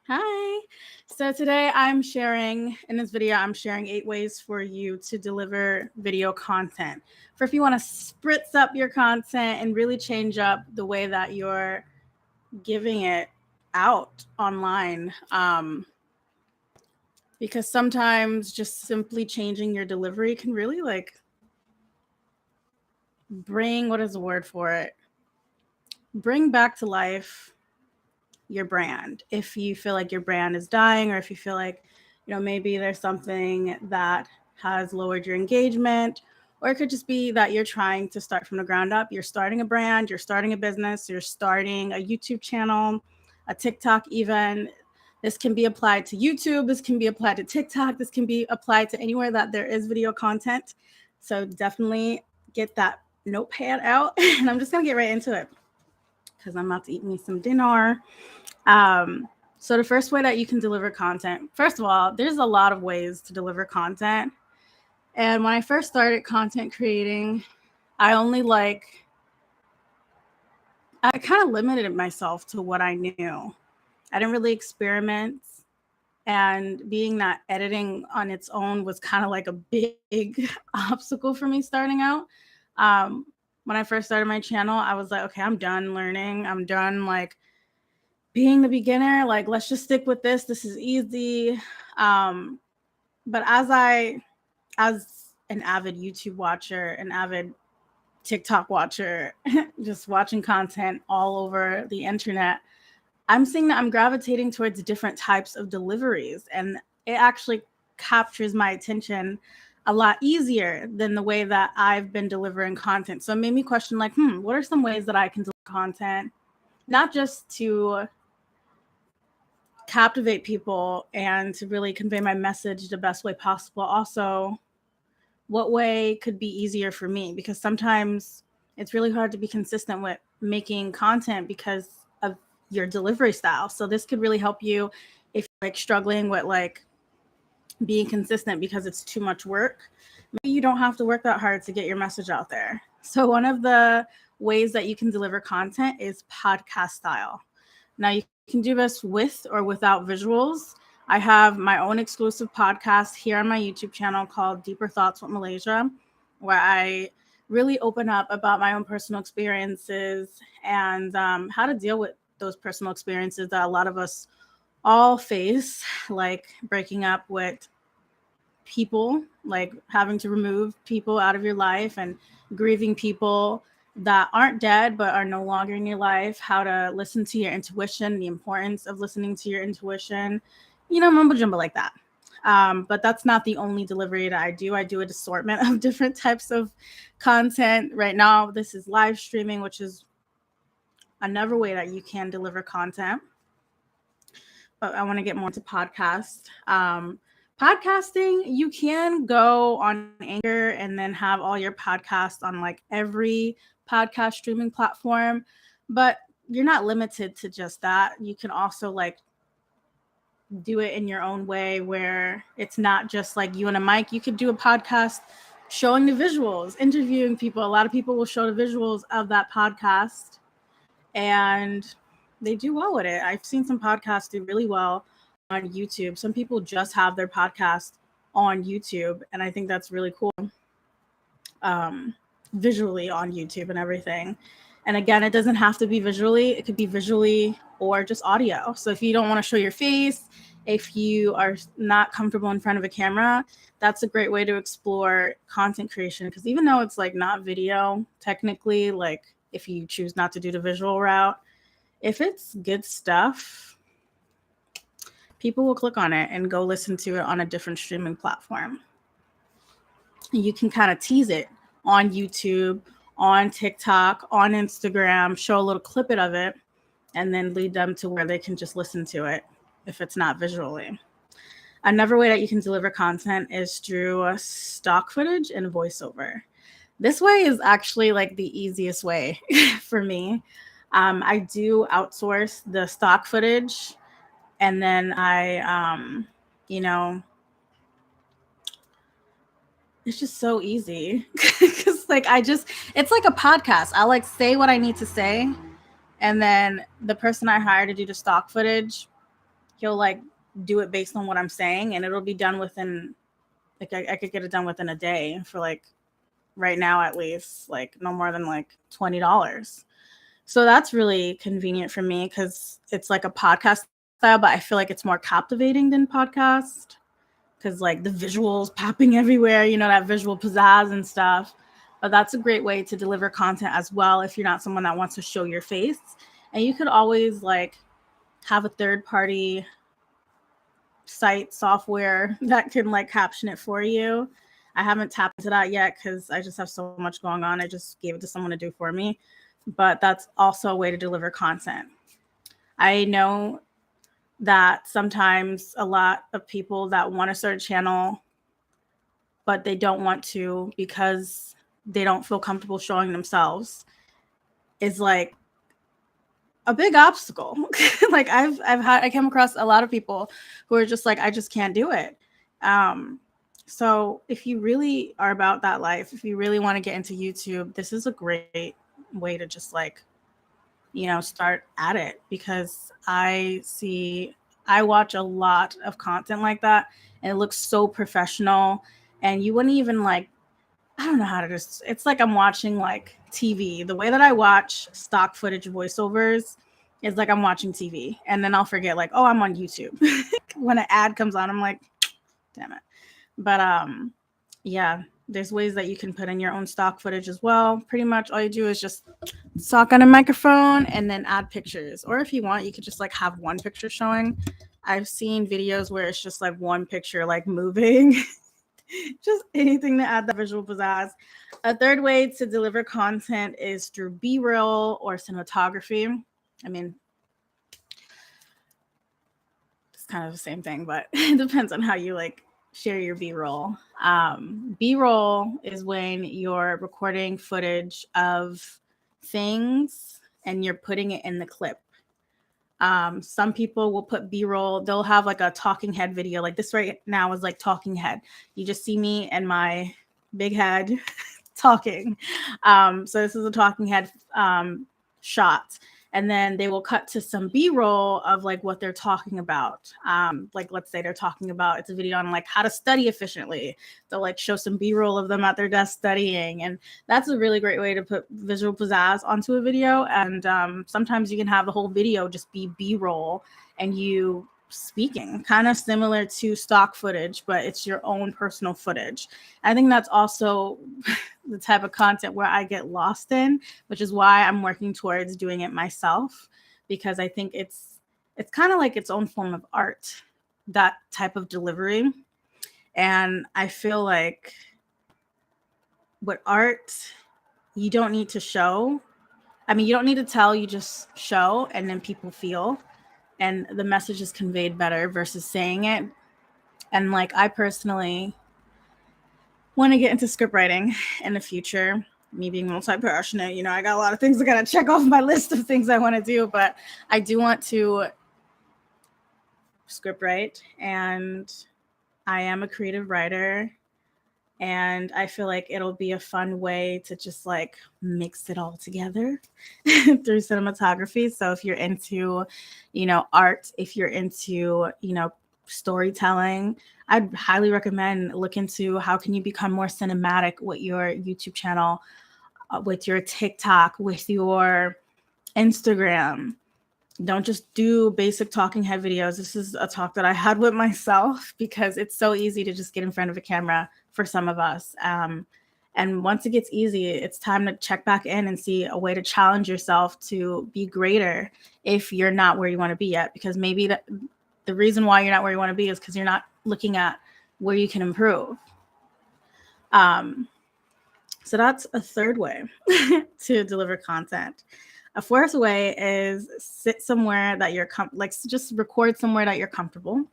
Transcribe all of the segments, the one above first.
Hi. So today I'm sharing, in this video, I'm sharing 8 ways for you to deliver video content. For if you want to spritz up your content and really change up the way that you're giving it out online. Because sometimes just simply changing your delivery can really bring, what is the word for it? Bring back to life your brand. If you feel like your brand is dying, or if you feel like, maybe there's something that has lowered your engagement, or it could just be that you're trying to start from the ground up. You're starting a brand, you're starting a business, you're starting a YouTube channel, a TikTok even. This can be applied to YouTube, this can be applied to TikTok, this can be applied to anywhere that there is video content. So definitely get that notepad out and I'm just gonna get right into it because I'm about to eat me some dinner. So the first way that you can deliver content, first of all, there's a lot of ways to deliver content. And when I first started content creating, I kind of limited myself to what I knew. I didn't really experiment. And being that editing on its own was kind of like a big obstacle for me starting out. When I first started my channel, I was like, okay, I'm done learning. I'm done being the beginner. Let's just stick with this. This is easy. But as an avid YouTube watcher, an avid TikTok watcher, just watching content all over the internet, I'm seeing that I'm gravitating towards different types of deliveries, and it actually captures my attention a lot easier than the way that I've been delivering content. So it made me question what are some ways that I can deliver content, not just to captivate people and to really convey my message the best way possible. Also, what way could be easier for me? Because sometimes it's really hard to be consistent with making content because of your delivery style. So this could really help you if you're struggling with being consistent because it's too much work. Maybe you don't have to work that hard to get your message out there. So one of the ways that you can deliver content is podcast style. Now you can do this with or without visuals. I have my own exclusive podcast here on my YouTube channel called Deeper Thoughts with Malaysia, where I really open up about my own personal experiences and how to deal with those personal experiences that a lot of us all face, like breaking up with people, like having to remove people out of your life and grieving people that aren't dead but are no longer in your life, how to listen to your intuition, the importance of listening to your intuition, mumbo jumbo like that. But that's not the only delivery that I do. I do an assortment of different types of content. Right now, this is live streaming, which is another way that you can deliver content. But I want to get more into podcast. Podcasting, you can go on Anchor and then have all your podcasts on every podcast streaming platform, but you're not limited to just that. You can also do it in your own way where it's not just you and a mic. You could do a podcast showing the visuals, interviewing people. A lot of people will show the visuals of that podcast and they do well with it. I've seen some podcasts do really well on YouTube. Some people just have their podcast on YouTube, and I think that's really cool. Visually on YouTube and everything. And again, it doesn't have to be visually. It could be visually or just audio. So if you don't want to show your face, if you are not comfortable in front of a camera, that's a great way to explore content creation. Because even though it's not video, technically, if you choose not to do the visual route, if it's good stuff, people will click on it and go listen to it on a different streaming platform. You can kind of tease it on YouTube, on TikTok, on Instagram, show a little clip of it, and then lead them to where they can just listen to it if it's not visually. Another way that you can deliver content is through stock footage and voiceover. This way is actually the easiest way for me. I do outsource the stock footage, and then I, it's just so easy because it's like a podcast. I say what I need to say, and then the person I hire to do the stock footage he'll like do it based on what I'm saying, and it'll be done within, like, I could get it done within a day for like, right now at least, like no more than like $20. So that's really convenient for me because it's like a podcast style, but I feel like it's more captivating than podcast because like the visuals popping everywhere, you know, that visual pizzazz and stuff. But that's a great way to deliver content as well if you're not someone that wants to show your face. And you could always like have a third party site software that can like caption it for you. I haven't tapped into that yet because I just have so much going on. I just gave it to someone to do for me. But that's also a way to deliver content. I know that sometimes a lot of people that want to start a channel, but they don't want to because they don't feel comfortable showing themselves, is like a big obstacle. Like I came across a lot of people who are just like, I just can't do it. So if you really are about that life, if you really want to get into YouTube, this is a great way to just like, you know, start at it, because I watch a lot of content like that and it looks so professional, and you wouldn't even like, I don't know how to just, it's like I'm watching like TV. The way that I watch stock footage voiceovers is like I'm watching TV, and then I'll forget like, oh, I'm on YouTube. When an ad comes on, I'm like, damn it. But yeah, there's ways that you can put in your own stock footage as well. Pretty much all you do is just talk on a microphone and then add pictures. Or if you want, you could just like have one picture showing. I've seen videos where it's just like one picture like moving. Just anything to add that visual pizzazz. A third way to deliver content is through B-roll or cinematography. I mean, it's kind of the same thing, but it depends on how you like share your B-roll. B-roll is when you're recording footage of things and you're putting it in the clip. Some people will put B-roll. They'll have like a talking head video. Like this right now is like talking head. You just see me and my big head talking. So this is a talking head shot. And then they will cut to some B-roll of like what they're talking about. Like let's say they're talking about, it's a video on like how to study efficiently. They'll like show some B-roll of them at their desk studying. And that's a really great way to put visual pizzazz onto a video. And sometimes you can have the whole video just be B-roll and you speaking, kind of similar to stock footage, but it's your own personal footage. I think that's also the type of content where I get lost in, which is why I'm working towards doing it myself, because I think it's kind of like its own form of art, that type of delivery. And I feel like with art, you don't need to show. I mean, you don't need to tell, you just show, and then people feel. And the message is conveyed better versus saying it. And like, I personally want to get into script writing in the future. Me being multi-passionate, you know, I got a lot of things I got to check off my list of things I want to do, but I do want to script write, and I am a creative writer. And I feel like it'll be a fun way to just like mix it all together through cinematography. So if you're into, you know, art, if you're into, you know, storytelling, I'd highly recommend look into how can you become more cinematic with your YouTube channel, with your TikTok, with your Instagram. Don't just do basic talking head videos. This is a talk that I had with myself because it's so easy to just get in front of a camera for some of us. And once it gets easy, it's time to check back in and see a way to challenge yourself to be greater if you're not where you want to be yet. Because maybe the reason why you're not where you want to be is because you're not looking at where you can improve. So that's a third way to deliver content. A fourth way is sit somewhere that you're just record somewhere that you're comfortable.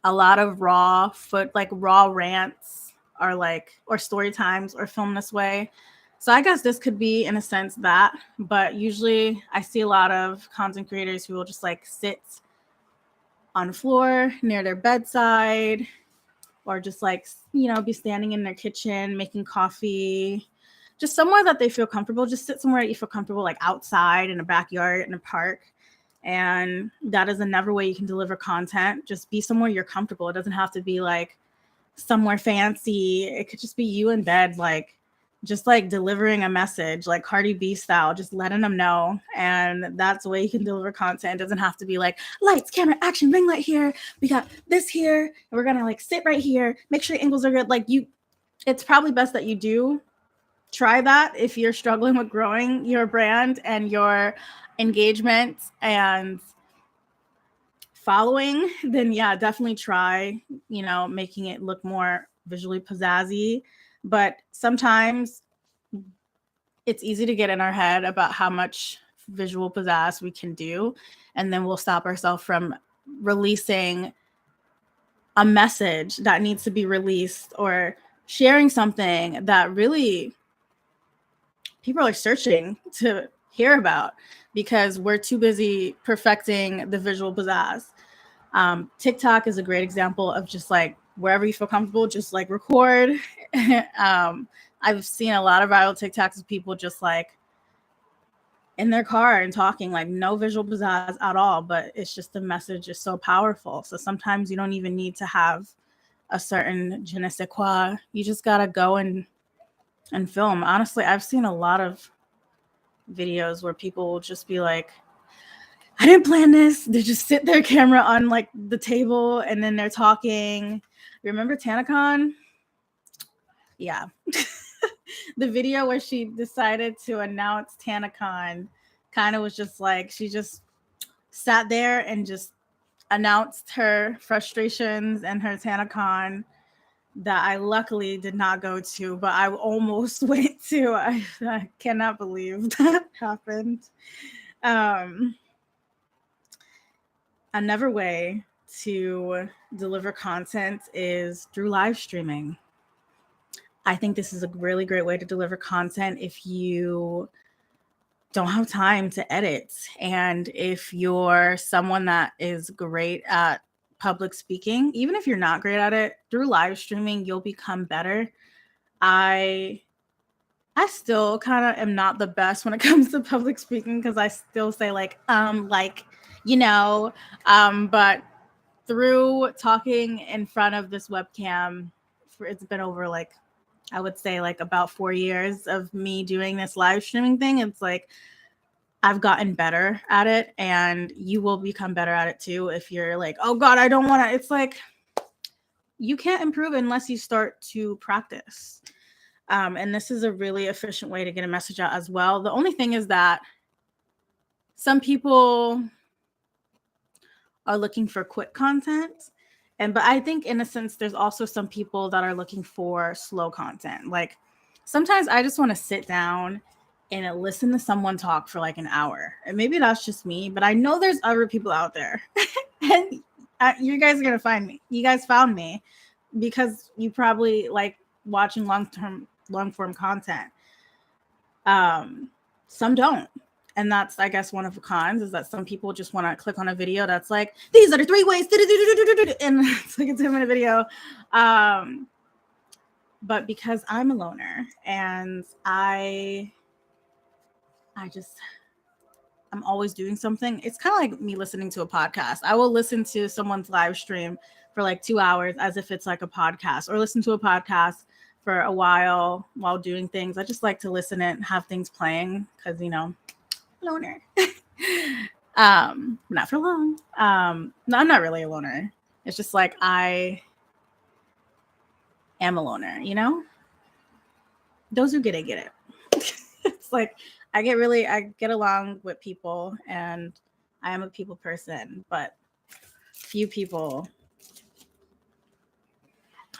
A lot of raw rants or story times are filmed this way. So I guess this could be in a sense that, but usually I see a lot of content creators who will just like sit on the floor near their bedside, or just like, you know, be standing in their kitchen making coffee, just somewhere that they feel comfortable. Just sit somewhere that you feel comfortable, like outside in a backyard, in a park. And that is another way you can deliver content. Just be somewhere you're comfortable. It doesn't have to be like somewhere fancy. It could just be you in bed, like just like delivering a message, like Cardi B style, just letting them know. And that's the way you can deliver content. It doesn't have to be like lights, camera, action, ring light here. We got this here. And we're going to like sit right here. Make sure the angles are good. Like it's probably best that you do try that if you're struggling with growing your brand and your engagement and following, then yeah, definitely try, making it look more visually pizzazzy. But sometimes it's easy to get in our head about how much visual pizzazz we can do. And then we'll stop ourselves from releasing a message that needs to be released or sharing something that really people are searching to hear about because we're too busy perfecting the visual pizzazz. TikTok is a great example of just like wherever you feel comfortable, just like record. I've seen a lot of viral TikToks of people just like in their car and talking, like no visual pizzazz at all, but it's just the message is so powerful. So sometimes you don't even need to have a certain je ne sais quoi. You just gotta go and film. Honestly, I've seen a lot of videos where people will just be like, I didn't plan this. They just sit their camera on like the table and then they're talking. Remember TanaCon? Yeah. The video where she decided to announce TanaCon kind of was just like, she just sat there and just announced her frustrations and her TanaCon that I luckily did not go to, but I almost went to. I cannot believe that happened. Another way to deliver content is through live streaming. I think this is a really great way to deliver content if you don't have time to edit. And if you're someone that is great at public speaking, even if you're not great at it, through live streaming, you'll become better. I still kind of am not the best when it comes to public speaking because I still say like, but through talking in front of this webcam, it's been over like, I would say like about 4 years of me doing this live streaming thing. It's like, I've gotten better at it and you will become better at it too. If you're like, oh God, I don't want to, it's like, you can't improve unless you start to practice. And this is a really efficient way to get a message out as well. The only thing is that some people are looking for quick content. But I think in a sense, there's also some people that are looking for slow content. Like sometimes I just want to sit down and listen to someone talk for like an hour. And maybe that's just me, but I know there's other people out there. And you guys are going to find me. You guys found me because you probably like watching long form content. Some don't. And that's, I guess, one of the cons is that some people just want to click on a video that's like, these are the 3 ways, and it's like a 10-minute video. But because I'm a loner and I'm always doing something, it's kind of like me listening to a podcast. I will listen to someone's live stream for like 2 hours as if it's like a podcast, or listen to a podcast for a while doing things. I just like to listen and have things playing because, loner. Not for long. No, I'm not really a loner. It's just like I am a loner, Those who get it, get it. It's like I get along with people and I am a people person, but few people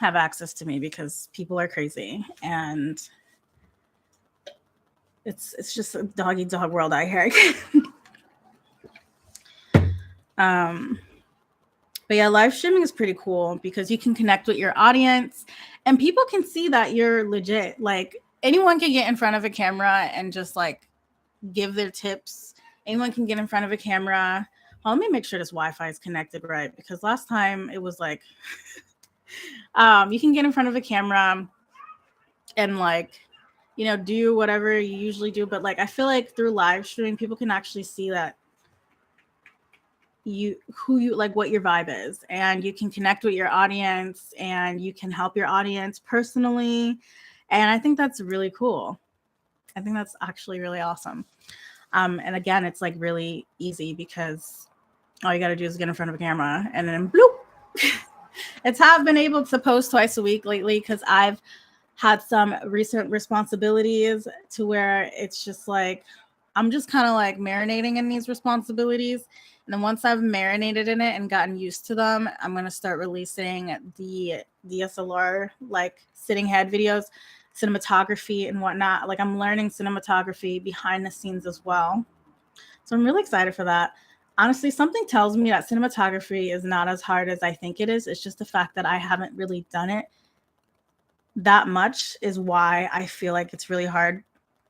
have access to me because people are crazy and it's just a dog eat dog world out here. But yeah, live streaming is pretty cool because you can connect with your audience and people can see that you're legit. Like anyone can get in front of a camera and just like give their tips. Anyone can get in front of a camera. Well, let me make sure this Wi-Fi is connected right because last time it was like, you can get in front of a camera and like, do whatever you usually do. But like, I feel like through live streaming, people can actually see that what your vibe is, and you can connect with your audience and you can help your audience personally. And I think that's really cool. I think that's actually really awesome. And again, it's like really easy because all you got to do is get in front of a camera and then bloop. It's how I've been able to post twice a week lately, because I've had some recent responsibilities to where it's just like I'm just kind of like marinating in these responsibilities. And then once I've marinated in it and gotten used to them, I'm going to start releasing the DSLR, like sitting head videos, cinematography and whatnot. Like I'm learning cinematography behind the scenes as well. So I'm really excited for that. Honestly, something tells me that cinematography is not as hard as I think it is. It's just the fact that I haven't really done it that much is why I feel like it's really hard.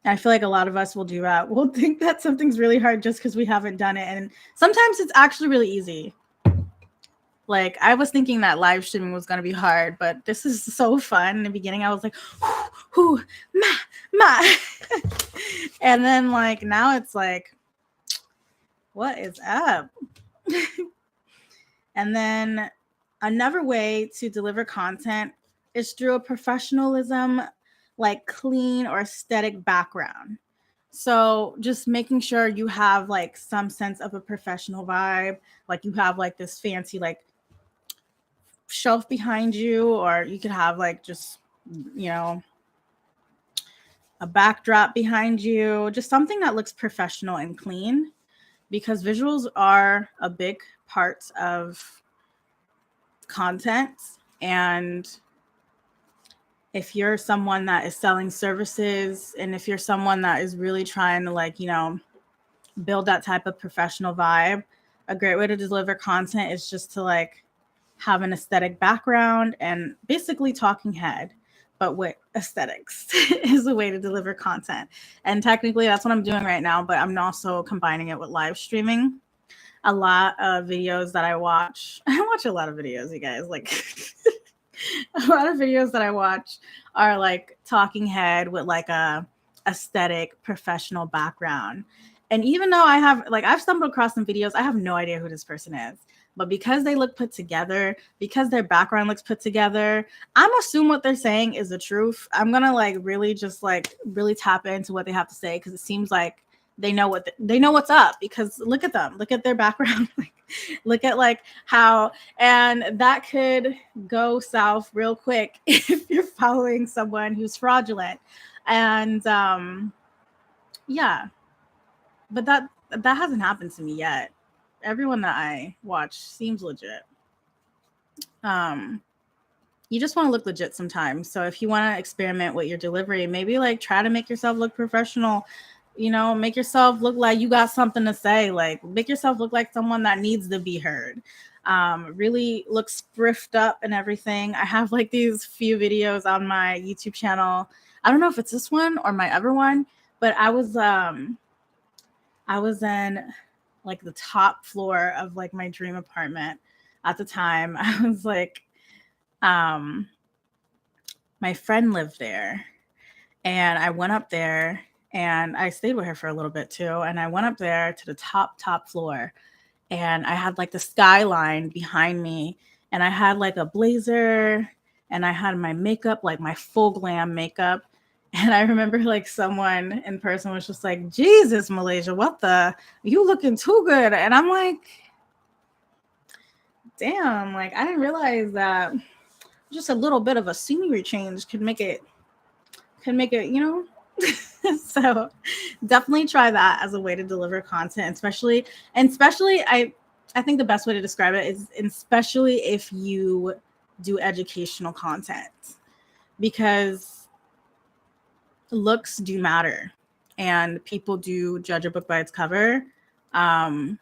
And I feel like a lot of us will do that. We'll think that something's really hard just because we haven't done it. And sometimes it's actually really easy. Like I was thinking that live streaming was going to be hard, but this is so fun. In the beginning, I was like, whoo, ma. And then like now it's like, what is up? And then another way to deliver content is through a professionalism, like clean or aesthetic background. So just making sure you have like some sense of a professional vibe, like you have like this fancy like shelf behind you, or you could have like just, you know, a backdrop behind you, just something that looks professional and clean, because visuals are a big part of content. And if you're someone that is selling services, and if you're someone that is really trying to like, you know, build that type of professional vibe, a great way to deliver content is just to like have an aesthetic background and basically talking head, but with aesthetics is a way to deliver content. And technically that's what I'm doing right now, but I'm also combining it with live streaming. A lot of videos that I watch a lot of videos, you guys, like a lot of videos that I watch are like talking head with like a aesthetic professional background. And even though I've stumbled across some videos, I have no idea who this person is. But because they look put together, because their background looks put together, I'm assuming what they're saying is the truth. I'm gonna like really just like really tap into what they have to say, because it seems like they know what's up. Because look at them, look at their background, look at like how, and that could go south real quick if you're following someone who's fraudulent. And yeah, but that hasn't happened to me yet. Everyone that I watch seems legit. You just want to look legit sometimes. So if you want to experiment with your delivery, maybe like try to make yourself look professional, you know, make yourself look like you got something to say, like make yourself look like someone that needs to be heard. Really look spriffed up and everything. I have like these few videos on my YouTube channel. I don't know if it's this one or my other one, but I was in like the top floor of like my dream apartment at the time. I was like, my friend lived there, and I went up there and I stayed with her for a little bit too. And I went up there to the top floor, and I had like the skyline behind me, and I had like a blazer, and I had my makeup, like my full glam makeup. And I remember like someone in person was just like, Jesus, Malaysia, what the, you looking too good. And I'm like, damn, like I didn't realize that just a little bit of a scenery change could make it, you know. So definitely try that as a way to deliver content, especially I think the best way to describe it is especially if you do educational content, because looks do matter and people do judge a book by its cover. I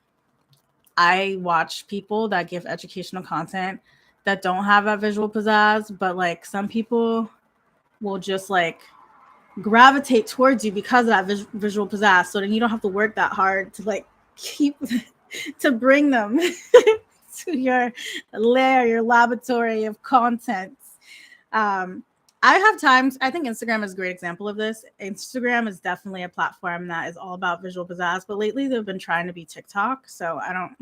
watch people that give educational content that don't have that visual pizzazz, but like some people will just like gravitate towards you because of that visual pizzazz. So then you don't have to work that hard to like keep to bring them to your lair, your laboratory of content. I have times, I think Instagram is a great example of this. Instagram is definitely a platform that is all about visual pizzazz, but lately they've been trying to be TikTok. So I don't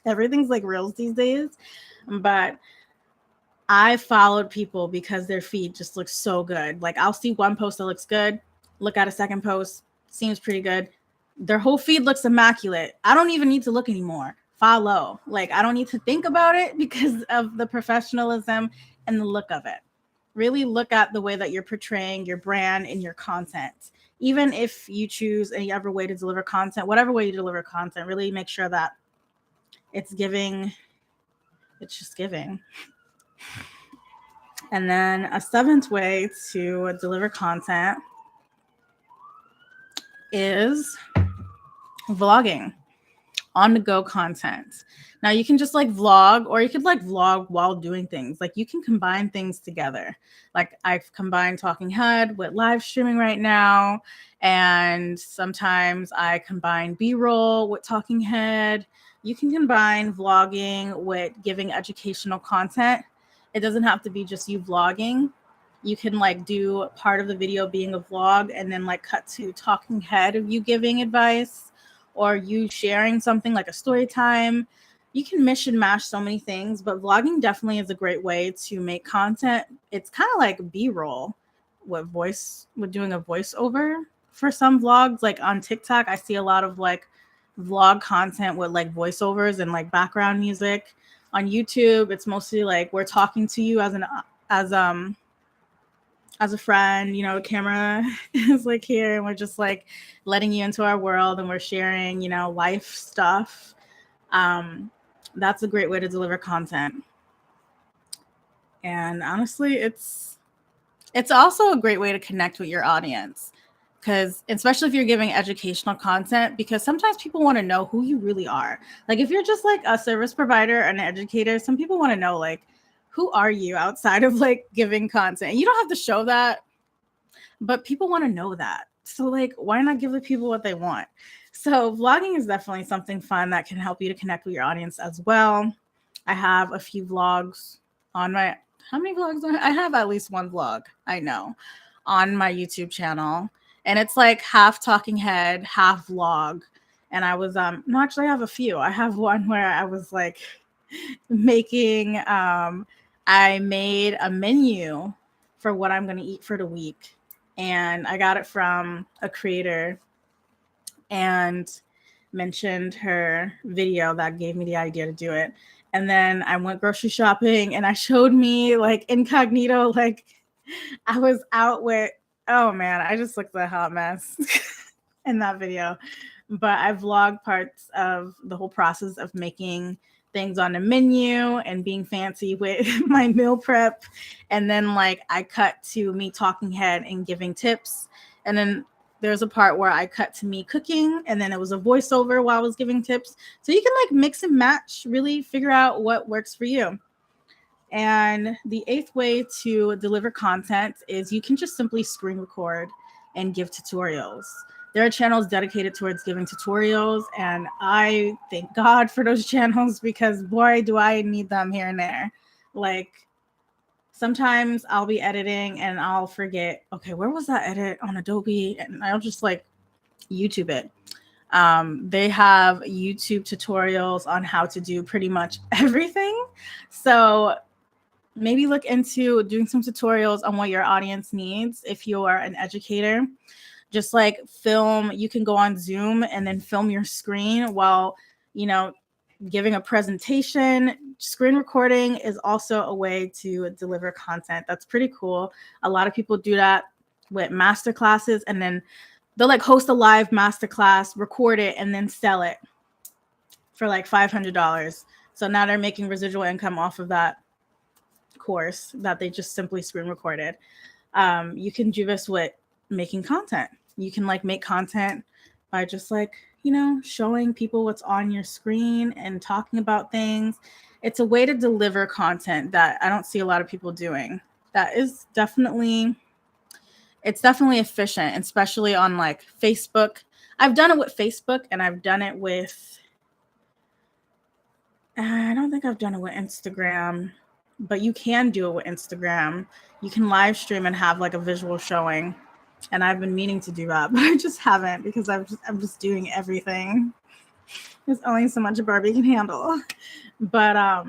Everything's like reels these days. But I followed people because their feed just looks so good. Like I'll see one post that looks good, look at a second post, seems pretty good. Their whole feed looks immaculate. I don't even need to look anymore. Follow. Like I don't need to think about it because of the professionalism and the look of it. Really look at the way that you're portraying your brand and your content. Even if you choose any other way to deliver content, whatever way you deliver content, really make sure that it's giving, it's just giving. And then a seventh way to deliver content is vlogging, on the go content. Now you can just like vlog, or you could like vlog while doing things. Like you can combine things together. Like I've combined talking head with live streaming right now. And sometimes I combine B-roll with talking head. You can combine vlogging with giving educational content. It doesn't have to be just you vlogging. You can like do part of the video being a vlog and then like cut to talking head of you giving advice or you sharing something like a story time. You can mix and mash so many things, but vlogging definitely is a great way to make content. It's kind of like B-roll with doing a voiceover for some vlogs. Like on TikTok, I see a lot of like vlog content with like voiceovers and like background music. On YouTube, it's mostly like we're talking to you as a friend, you know, the camera is like here and we're just like letting you into our world and we're sharing, you know, life stuff. That's a great way to deliver content. And honestly, it's also a great way to connect with your audience. Because especially if you're giving educational content, because sometimes people want to know who you really are. Like if you're just like a service provider and an educator, some people want to know like, who are you outside of like giving content? And you don't have to show that, but people want to know that. So like, why not give the people what they want? So vlogging is definitely something fun that can help you to connect with your audience as well. I have a few vlogs on my, how many vlogs do I have? At least one vlog, I know, on my YouTube channel. And it's like half talking head, half vlog. And I was, no, actually I have a few. I have one where I was like making, I made a menu for what I'm going to eat for the week. And I got it from a creator and mentioned her video that gave me the idea to do it. And then I went grocery shopping and I showed me like incognito, like I was out with, oh man, I just looked a hot mess in that video. But I vlogged parts of the whole process of making things on the menu and being fancy with my meal prep. And then like I cut to me talking head and giving tips. And then there's a part where I cut to me cooking and then it was a voiceover while I was giving tips. So you can like mix and match, really figure out what works for you. And the eighth way to deliver content is you can just simply screen record and give tutorials. There are channels dedicated towards giving tutorials, and I thank God for those channels because boy, do I need them here and there. Like sometimes I'll be editing and I'll forget, okay, where was that edit on Adobe? And I'll just like YouTube it. They have YouTube tutorials on how to do pretty much everything. So maybe look into doing some tutorials on what your audience needs. If you're an educator, just like film, you can go on Zoom and then film your screen while, you know, giving a presentation. Screen recording is also a way to deliver content. That's pretty cool. A lot of people do that with master classes, and then they'll like host a live master class, record it, and then sell it for like $500. So now they're making residual income off of that course that they just simply screen recorded. You can do this with making content. You can like make content by just like, you know, showing people what's on your screen and talking about things. It's a way to deliver content that I don't see a lot of people doing. That is definitely, it's definitely efficient, especially on like Facebook. I've done it with Facebook and I've done it with, I don't think I've done it with Instagram, but you can do it with Instagram. You can live stream and have like a visual showing. And I've been meaning to do that, but I just haven't because I'm just doing everything. There's only so much a Barbie can handle. But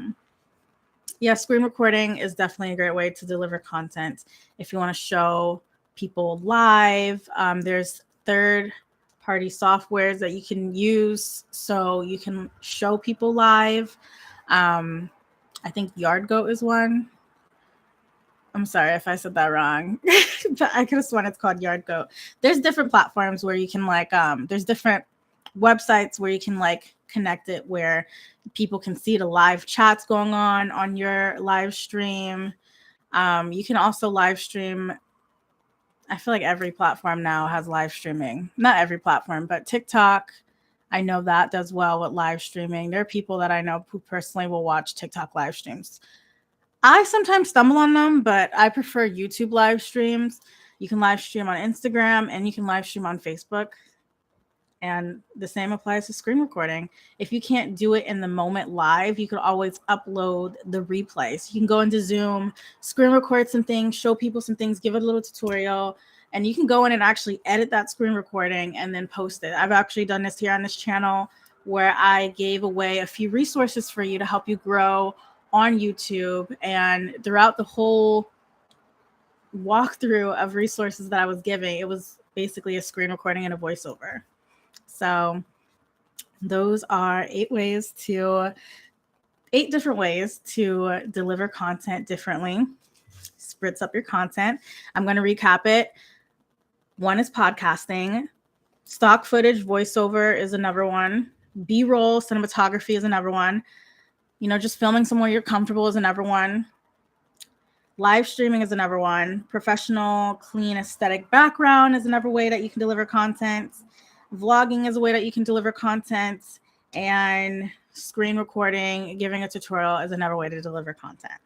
yeah, screen recording is definitely a great way to deliver content. If you want to show people live, there's third-party softwares that you can use so you can show people live. I think 𝐓𝐢𝐤 is one. I'm sorry if I said that wrong, but I could have sworn it's called 𝐓𝐢𝐤. There's different platforms where you can there's different websites where you can connect it where people can see the live chats going on your live stream. You can also live stream. I feel like every platform now has live streaming. Not every platform, but TikTok, I know that does well with live streaming. There are people that I know who personally will watch TikTok live streams. I sometimes stumble on them, but I prefer YouTube live streams. You can live stream on Instagram and you can live stream on Facebook. And the same applies to screen recording. If you can't do it in the moment live, you could always upload the replay. So you can go into Zoom, screen record some things, show people some things, give it a little tutorial, and you can go in and actually edit that screen recording and then post it. I've actually done this here on this channel where I gave away a few resources for you to help you grow on YouTube. And throughout the whole walkthrough of resources that I was giving, it was basically a screen recording and a voiceover. So those are 8 different ways to deliver content differently. Spritz up your content. I'm going to recap it. 1 is podcasting. Stock footage, voiceover is another one. B-roll, cinematography is another one. Just filming somewhere you're comfortable is another one. Live streaming is another one. Professional, clean, aesthetic background is another way that you can deliver content. Vlogging is a way that you can deliver content, and screen recording, giving a tutorial is another way to deliver content.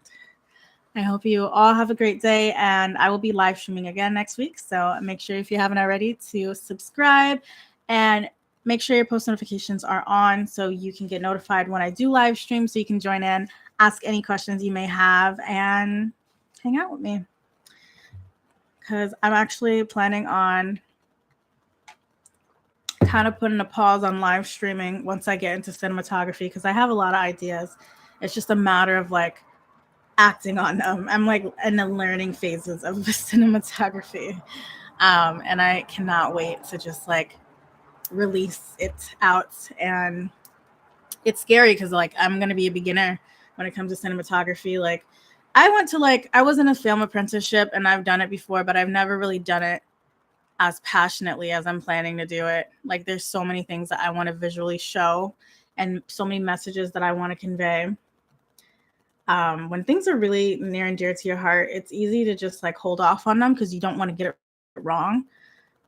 I hope you all have a great day, and I will be live streaming again next week. So make sure, if you haven't already, to subscribe and make sure your post notifications are on so you can get notified when I do live stream, so you can join in, ask any questions you may have, and hang out with me. Because I'm actually planning on kind of putting a pause on live streaming once I get into cinematography, because I have a lot of ideas. It's just a matter of acting on them. I'm in the learning phases of cinematography, and I cannot wait to just release it out. And it's scary because I'm gonna be a beginner when it comes to cinematography. I was in a film apprenticeship and I've done it before, but I've never really done it as passionately as I'm planning to do it. There's so many things that I want to visually show and so many messages that I want to convey. When things are really near and dear to your heart, it's easy to just hold off on them because you don't want to get it wrong.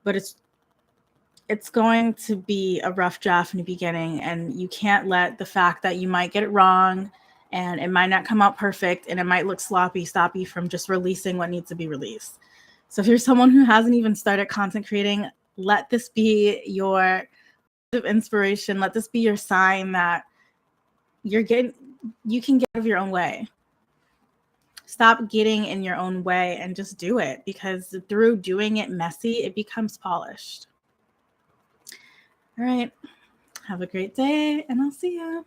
But it's going to be a rough draft in the beginning, and you can't let the fact that you might get it wrong and it might not come out perfect and it might look sloppy stop you from just releasing what needs to be released. So if you're someone who hasn't even started content creating, let this be your inspiration. Let this be your sign that you can get out of your own way. Stop getting in your own way and just do it, because through doing it messy, it becomes polished. All right. Have a great day, and I'll see you.